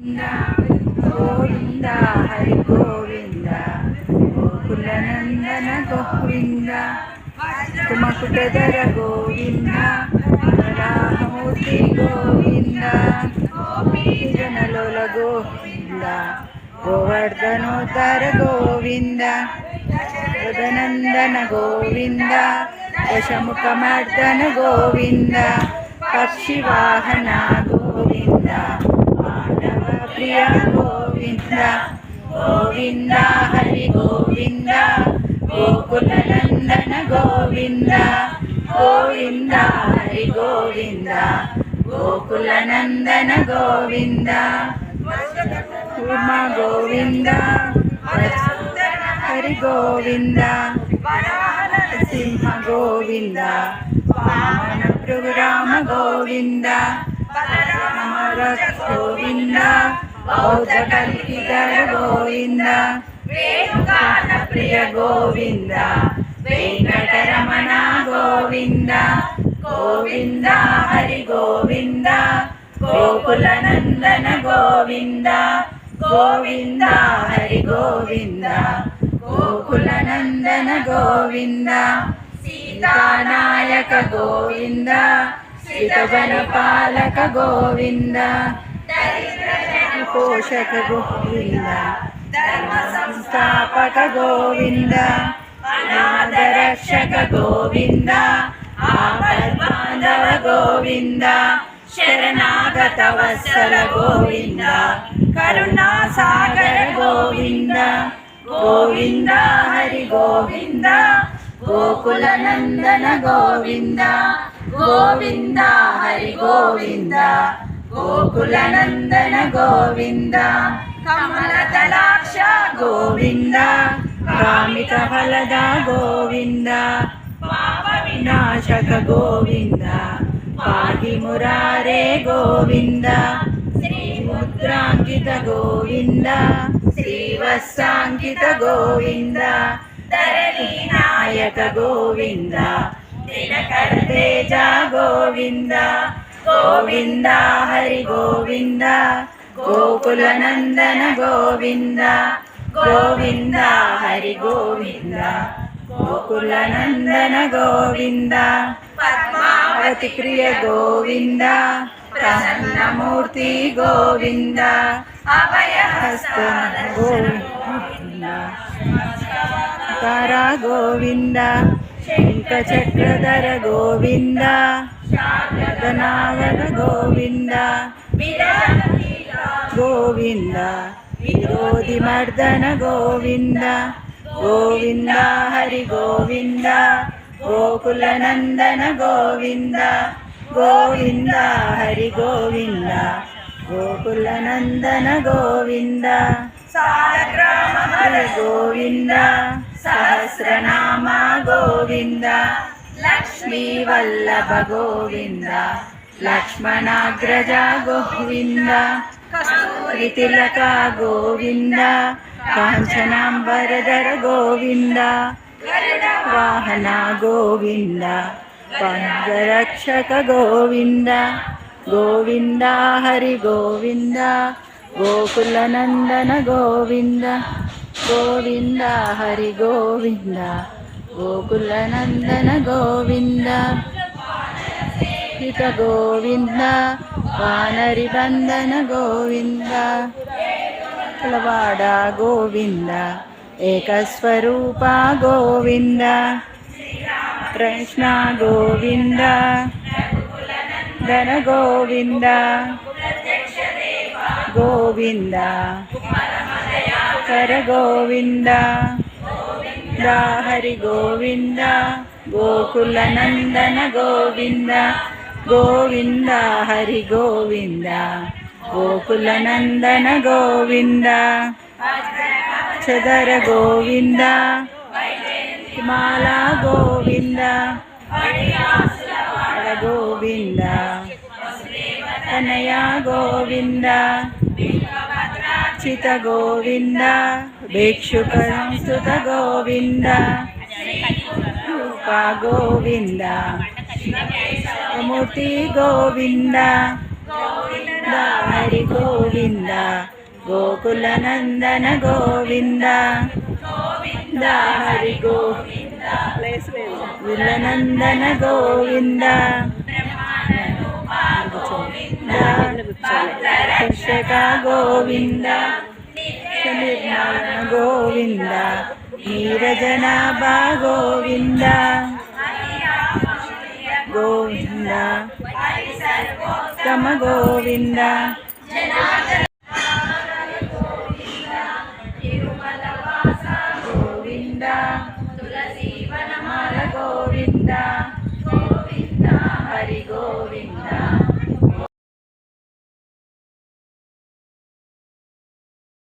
గోవింద హరి గోవింద గోకులనందన గోవింద తుమకుటధర గోవింద వరాహమూర్తి గోవింద జనలోల గోవింద గోవర్ధనోద్ధర గోవింద గగనందన గోవింద దశముఖమర్దన గోవింద పక్షివాహన గోవింద మానవ ప్రియ గోవింద గోవింద హరి గోవింద గోకులనందన గోవింద గోవింద హరి గోవింద గోకులనందన గోవింద ఉమా గోవింద హరి గోవింద సింహ గోవింద వామన భృగురామ గోవింద గోవింద బౌద్ధ కల్కిధర గోవింద వేణుగాన ప్రియ గోవింద వెంకటరమణ గోవింద గోవింద హరి గోవింద గోకులనందన గోవింద గోవింద హరి గోవింద గోకులనందన గోవింద సీతానాయక గోవింద శ్రీతజన పాలక గోవింద పోషక గోవింద ధర్మ సంస్థాపక గోవింద అనాథరక్షక గోవింద ఆపద్బాంధవ గోవింద శరణాగత వత్సల గోవింద కరుణాసాగర గోవింద గోవింద హరి గోవింద గోకులనందన గోవింద గోవింద హరి గోవింద గోకులనందన గోవింద కమలదళాక్ష గోవింద కామిత ఫలద గోవింద పాప వినాశక గోవింద పాహి మురారే గోవింద శ్రీముద్రాంకిత గోవింద శ్రీవత్సాంకిత గోవింద ధరణీనాయక గోవింద దినకర తేజ గోవింద గోవింద హరి గోవింద గోకులనందన గోవింద గోవింద హరి గోవింద గోకులనందన గోవింద పద్మావతి ప్రియ గోవింద ప్రసన్నమూర్తి గోవింద అభయహస్త గోవింద తారా గోవింద శంఖచక్రధర గోవింద శారదనాగర గోవింద గోవింద విరోధి మర్దన గోవింద గోవింద హరి గోవింద గోకులనందన గోవింద గోవింద హరి గోవింద గోకులనందన గోవింద సాలగ్రామ హరి గోవింద సహస్రనామ గోవింద లక్ష్మీ వల్లభ గోవింద లక్ష్మణాగ్రజ గోవింద కస్తూరి తిలక గోవింద కాంచనాంబరధర గోవింద వాహన గోవింద పంగరక్షక గోవింద గోవింద హరి గోవింద గోకులనందన గోవింద గోవింద హరి గోవింద గోకులనందన గోవింద హిత గోవింద వానరి బంధన గోవింద కులవాడ గోవింద ఏకస్వరూప గోవింద కృష్ణ గోవింద ధన గోవింద గోవింద కర గోవింద హరి గోవింద గోకులనందన గోవింద గోవింద హరి గోవింద గోకులనందన గోవింద చదర గోవింద మాలా గోవింద గోవింద తనయ గోవింద చిత గోవింద భిక్షుకరంసుత గోవింద రూప గోవింద మూర్తి గోవింద హరి గోవింద గోకుల నందన గోవింద హరి గోవింద విలనందన గోవింద కర్షక గోవింద నిర్మల గోవింద నీరజనాభా గోవింద గోవింద తమ గోవింద గోవింద తులసి వనమాల గోవింద